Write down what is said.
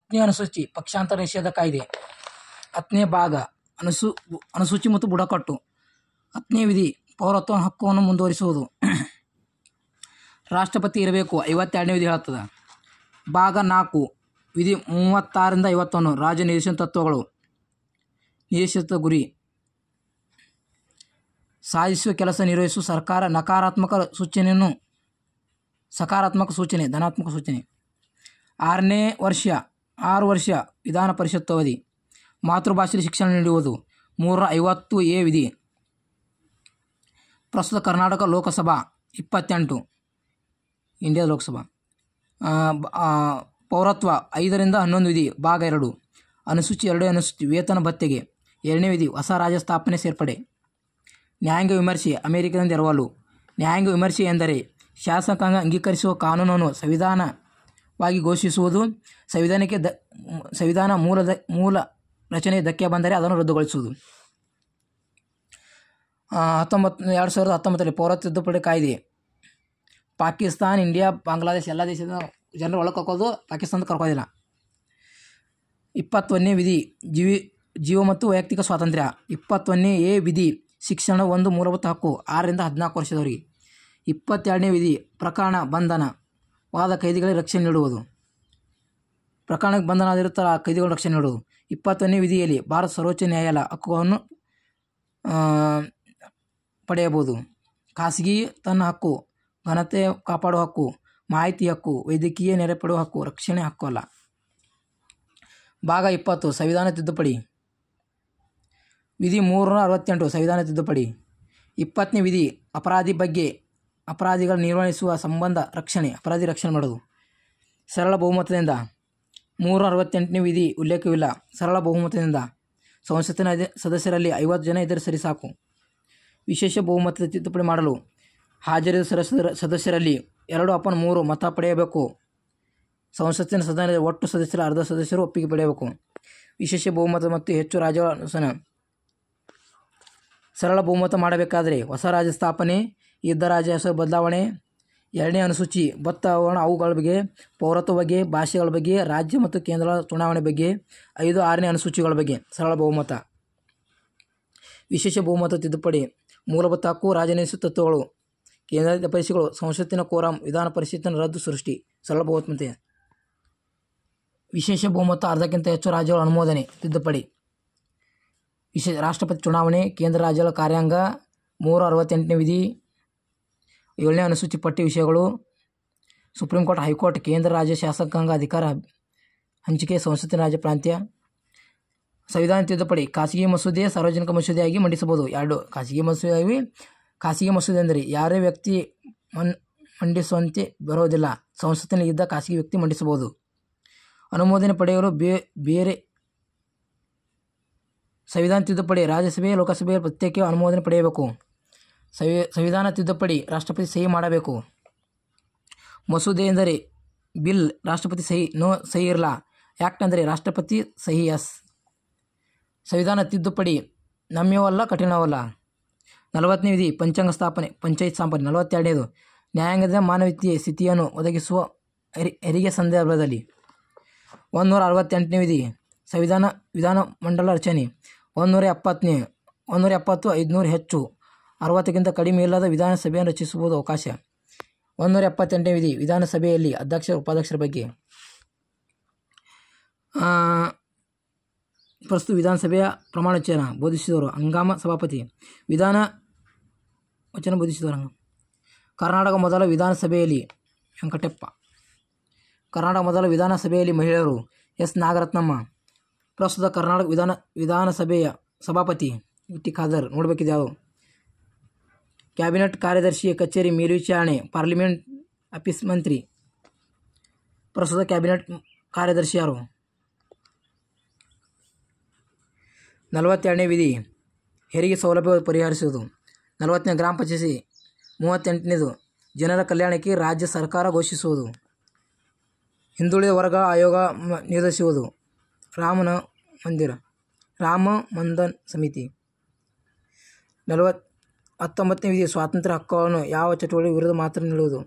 10ನೇ ಅನುಸೂಚಿ ಪಕ್ಷಾಂತರ ನಿಷೇಧ ಕಾಯ್ದೆ. 10ನೇ ಭಾಗ ಅನುಸೂಚಿ ಮತ್ತು ಬುಡಕಟ್ಟು. 10ನೇ ವಿಧಿ ಪೌರತ್ವ ಹಕ್ಕನ್ನು ಮುಂದುವರಿಸುವುದು. ರಾಷ್ಟ್ರಪತಿ ಇರಬೇಕು. 52ನೇ ವಿಧಿ ಹೇಳುತ್ತದೆ. ಭಾಗ 4 ವಿಧಿ 36ರಿಂದ 51 ರಾಜ್ಯ ನಿರ್ದೇಶನ ತತ್ವಗಳು. ನಿರೀಕ್ಷಿತ ಗುರಿ ಸಾಧಿಸುವ ಕೆಲಸ ನಿರ್ವಹಿಸುವ ಸರ್ಕಾರ. ನಕಾರಾತ್ಮಕ ಸೂಚನೆಯನ್ನು ಸಕಾರಾತ್ಮಕ ಸೂಚನೆ, ಧನಾತ್ಮಕ ಸೂಚನೆ. 6 ವರ್ಷ ವಿಧಾನ ಪರಿಷತ್ ಅವಧಿ. ಮಾತೃಭಾಷೆಯಲ್ಲಿ ಶಿಕ್ಷಣ ನೀಡುವುದು. 350A ವಿಧಿ. ಪ್ರಸ್ತುತ ಕರ್ನಾಟಕ ಲೋಕಸಭಾ 28 ಇಂಡಿಯಾ ಲೋಕಸಭಾ. ಪೌರತ್ವ 5ರಿಂದ 11 ವಿಧಿ. ಭಾಗ 2 ಅನುಸೂಚಿ 2 ಅನುಸೂಚಿ ವೇತನ ಭತ್ಯೆಗೆ. 2ನೇ ವಿಧಿ ಹೊಸ ರಾಜ್ಯ ಸ್ಥಾಪನೆ ಸೇರ್ಪಡೆ. ನ್ಯಾಯಾಂಗ ವಿಮರ್ಶೆ ಅಮೆರಿಕದಿಂದ ಎರವಲು. ನ್ಯಾಯಾಂಗ ವಿಮರ್ಶೆ ಎಂದರೆ ಶಾಸಕಾಂಗ ಅಂಗೀಕರಿಸುವ ಕಾನೂನನ್ನು ಸಂವಿಧಾನವಾಗಿ ಘೋಷಿಸುವುದು. ಸಂವಿಧಾನ ಮೂಲ ರಚನೆ ಧಕ್ಕೆ ಬಂದರೆ ಅದನ್ನು ರದ್ದುಗೊಳಿಸುವುದು. 2019 ಪೌರತ್ವ ತಿದ್ದುಪಡಿ ಕಾಯ್ದೆ. ಪಾಕಿಸ್ತಾನ, ಇಂಡಿಯಾ, ಬಾಂಗ್ಲಾದೇಶ ಎಲ್ಲ ದೇಶದ ಜನರು ಒಳಗೆ ಕರ್ಕೋದು, ಪಾಕಿಸ್ತಾನದ ಕರ್ಕೋದಿಲ್ಲ. 21ನೇ ವಿಧಿ ಜೀವ ಮತ್ತು ವೈಯಕ್ತಿಕ ಸ್ವಾತಂತ್ರ್ಯ. 21A ವಿಧಿ ಶಿಕ್ಷಣ ಒಂದು ಮೂಲಭೂತ ಹಕ್ಕು 6ರಿಂದ 14 ವರ್ಷದವರೆಗೆ. 22ನೇ ವಿಧಿ ಪ್ರಕರಣ ಬಂಧನವಾದ ಕೈದಿಗಳಿಗೆ ರಕ್ಷಣೆ ನೀಡುವುದು. ಪ್ರಕರಣಕ್ಕೆ ಬಂಧನವಾಗಿರುತ್ತಾರೆ ಆ ಕೈದಿಗಳ ರಕ್ಷಣೆ ನೀಡುವುದು. 21ನೇ ವಿಧಿಯಲ್ಲಿ ಭಾರತ ಸರ್ವೋಚ್ಚ ನ್ಯಾಯಾಲಯ ಹಕ್ಕುಗಳನ್ನು ಪಡೆಯಬಹುದು. ಖಾಸಗಿ ತನ್ನ ಹಕ್ಕು, ಘನತೆ ಕಾಪಾಡುವ ಹಕ್ಕು, ಮಾಹಿತಿ ಹಕ್ಕು, ವೈದ್ಯಕೀಯ ನೆರೆ ಪಡೆಯುವ ಹಕ್ಕು, ರಕ್ಷಣೆ ಹಕ್ಕು ಅಲ್ಲ. ಭಾಗ 20 ಸಂವಿಧಾನ ತಿದ್ದುಪಡಿ. ವಿಧಿ 368 ಸಂವಿಧಾನ ತಿದ್ದುಪಡಿ. 20ನೇ ವಿಧಿ ಅಪರಾಧಿಗಳ ನಿರ್ವಹಿಸುವ ಸಂಬಂಧ ರಕ್ಷಣೆ, ಅಪರಾಧಿ ರಕ್ಷಣೆ ಮಾಡೋದು. ಸರಳ ಬಹುಮತದಿಂದ. 368ನೇ ವಿಧಿ ಉಲ್ಲೇಖವಿಲ್ಲ. ಸರಳ ಬಹುಮತದಿಂದ ಸಂಸತ್ತಿನ ಸದಸ್ಯರಲ್ಲಿ 50 ಜನ ಇದ್ದರೆ ಸರಿ ಸಾಕು. ವಿಶೇಷ ಬಹುಮತದ ತಿದ್ದುಪಡಿ ಮಾಡಲು ಹಾಜರಿದ್ದ ಸದಸ್ಯರಲ್ಲಿ 2/3 ಮತ ಪಡೆಯಬೇಕು. ಸಂಸತ್ತಿನ ಸದನದ ಒಟ್ಟು ಸದಸ್ಯರ ಅರ್ಧ ಸದಸ್ಯರು ಒಪ್ಪಿಗೆ ಪಡೆಯಬೇಕು. ವಿಶೇಷ ಬಹುಮತ ಮತ್ತು ಹೆಚ್ಚು ರಾಜ್ಯಗಳ ಅನುಸಾರ ಸರಳ ಬಹುಮತ ಮಾಡಬೇಕಾದರೆ ಹೊಸ ರಾಜ್ಯ ಸ್ಥಾಪನೆ, ಇದ್ದ ರಾಜ್ಯ ಹೆಸರು ಬದಲಾವಣೆ. 2ನೇ ಅನುಸೂಚಿ ಬದಲಾವಣೆ ಅವುಗಳ ಬಗ್ಗೆ, ಪೌರತ್ವ ಬಗ್ಗೆ, ಭಾಷೆಗಳ ಬಗ್ಗೆ, ರಾಜ್ಯ ಮತ್ತು ಕೇಂದ್ರ ಚುನಾವಣೆ ಬಗ್ಗೆ. 6ನೇ ಅನುಸೂಚಿಗಳ ಬಗ್ಗೆ ಸರಳ ಬಹುಮತ. ವಿಶೇಷ ಬಹುಮತ ತಿದ್ದುಪಡಿ ಮೂಲಭೂತ ಹಕ್ಕು, ರಾಜ್ಯ ನಿರ್ದೇಶನ ತತ್ವಗಳು, ಕೇಂದ್ರಾಡಳಿತ ಪ್ರದೇಶಗಳು, ಸಂಸತ್ತಿನ ಕೋರಂ, ವಿಧಾನ ಪರಿಷತ್ತಿನ ರದ್ದು ಸೃಷ್ಟಿ. ಸರಳ ಬಹುಮತ. ವಿಶೇಷ ಬಹುಮತ ಅರ್ಧಕ್ಕಿಂತ ಹೆಚ್ಚು ರಾಜ್ಯಗಳ ಅನುಮೋದನೆ ತಿದ್ದುಪಡಿ. ರಾಷ್ಟ್ರಪತಿ ಚುನಾವಣೆ, ಕೇಂದ್ರ ರಾಜ್ಯಗಳ ಕಾರ್ಯಾಂಗ. 368ನೇ ವಿಧಿ 7ನೇ ಅನುಸೂಚಿ ಪಟ್ಟಿ ವಿಷಯಗಳು. ಸುಪ್ರೀಂ ಕೋರ್ಟ್, ಹೈಕೋರ್ಟ್, ಕೇಂದ್ರ ರಾಜ್ಯ ಶಾಸಕಾಂಗ ಅಧಿಕಾರ ಹಂಚಿಕೆ, ಸಂಸತ್ತಿನ ರಾಜ್ಯ ಪ್ರಾಂತ್ಯ. ಸಂವಿಧಾನ ತಿದ್ದುಪಡಿ ಖಾಸಗಿ ಮಸೂದೆ ಸಾರ್ವಜನಿಕ ಮಸೂದೆಯಾಗಿ ಮಂಡಿಸಬಹುದು. 2 ಖಾಸಗಿ ಮಸೂದೆ ಅಂದರೆ ಯಾರೇ ವ್ಯಕ್ತಿ ಮಂಡಿಸುವಂತೆ ಬರೋದಿಲ್ಲ. ಸಂಸತ್ತಿನಲ್ಲಿ ಇದ್ದ ಖಾಸಗಿ ವ್ಯಕ್ತಿ ಮಂಡಿಸಬಹುದು. ಅನುಮೋದನೆ ಪಡೆಯಲು ಬೇರೆ ಸಂವಿಧಾನ ತಿದ್ದುಪಡಿ ರಾಜ್ಯಸಭೆ, ಲೋಕಸಭೆಯ ಪ್ರತ್ಯೇಕ ಅನುಮೋದನೆ ಪಡೆಯಬೇಕು. ಸಂವಿಧಾನ ತಿದ್ದುಪಡಿ ರಾಷ್ಟ್ರಪತಿ ಸಹಿ ಮಾಡಬೇಕು. ಮಸೂದೆ ಎಂದರೆ ಬಿಲ್, ರಾಷ್ಟ್ರಪತಿ ಸಹಿ ಇರಲ್ಲ. ಆ್ಯಕ್ಟ್ ಅಂದರೆ ರಾಷ್ಟ್ರಪತಿ ಸಹಿ ಎಸ್. ಸಂವಿಧಾನ ತಿದ್ದುಪಡಿ ನಮ್ಯವಲ್ಲ, ಕಠಿಣವಲ್ಲ. 40ನೇ ವಿಧಿ ಪಂಚಾಂಗ ಸ್ಥಾಪನೆ, ಪಂಚಾಯತ್ ಸ್ಥಾಪನೆ. 42ನೇದು ನ್ಯಾಯಾಂಗದ ಮಾನವೀಯ ಸ್ಥಿತಿಯನ್ನು ಒದಗಿಸುವ ಹೆರಿಗೆ ಸಂದರ್ಭದಲ್ಲಿ. 168ನೇ ವಿಧಿ ವಿಧಾನ ಮಂಡಲ ರಚನೆ. 170 500 ಹೆಚ್ಚು 60ಕ್ಕಿಂತ ಕಡಿಮೆ ಇಲ್ಲದ ವಿಧಾನಸಭೆಯನ್ನು ರಚಿಸುವುದು ಅವಕಾಶ. 178ನೇ ವಿಧಿ ವಿಧಾನಸಭೆಯಲ್ಲಿ ಅಧ್ಯಕ್ಷ ಉಪಾಧ್ಯಕ್ಷರ ಬಗ್ಗೆ. ಪ್ರಸ್ತುತ ವಿಧಾನಸಭೆಯ ಪ್ರಮಾಣ ವಚನ ಬೋಧಿಸಿದವರು ಹಂಗಾಮ ಸಭಾಪತಿ. ವಿಧಾನ ವಚನ ಬೋಧಿಸಿದವರು ಕರ್ನಾಟಕ ಮೊದಲ ವಿಧಾನಸಭೆಯಲ್ಲಿ ವೆಂಕಟಪ್ಪ. ಕರ್ನಾಟಕ ಮೊದಲ ವಿಧಾನಸಭೆಯಲ್ಲಿ ಮಹಿಳೆಯರು ಎಸ್ ನಾಗರತ್ನಮ್ಮ. ಪ್ರಸ್ತುತ ಕರ್ನಾಟಕ ವಿಧಾನಸಭೆಯ ಸಭಾಪತಿ ಟಿ ಖಾದರ್. ನೋಡಬೇಕಿದೆ ಯಾವುದು. ಕ್ಯಾಬಿನೆಟ್ ಕಾರ್ಯದರ್ಶಿ ಕಚೇರಿ ಮೇಲ್ವಿಚಾರಣೆ, ಪಾರ್ಲಿಮೆಂಟ್ ಆಫೀಸ್ ಮಂತ್ರಿ. ಪ್ರಸ್ತುತ ಕ್ಯಾಬಿನೆಟ್ ಕಾರ್ಯದರ್ಶಿ ಯಾರು? 42ನೇ ವಿಧಿ ಹೆರಿಗೆ ಸೌಲಭ್ಯ ಪರಿಹರಿಸುವುದು. 40ನೇ ಗ್ರಾಮ ಪಂಚಾಯತಿ. 38ನೇದು ಜನರ ಕಲ್ಯಾಣಕ್ಕೆ ರಾಜ್ಯ ಸರ್ಕಾರ ಘೋಷಿಸುವುದು. ಹಿಂದುಳಿದ ವರ್ಗ ಆಯೋಗ ನಿರ್ದೇಶಿಸುವುದು. ರಾಮ ಮಂದಿರ ಸಮಿತಿ. 19ನೇ ವಿಧಿ ಸ್ವಾತಂತ್ರ್ಯ ಹಕ್ಕುಗಳನ್ನು ಯಾವ ಚಟುವಟಿಕೆ ವಿರುದ್ಧ ಮಾತ್ರ ನೀಡುವುದು.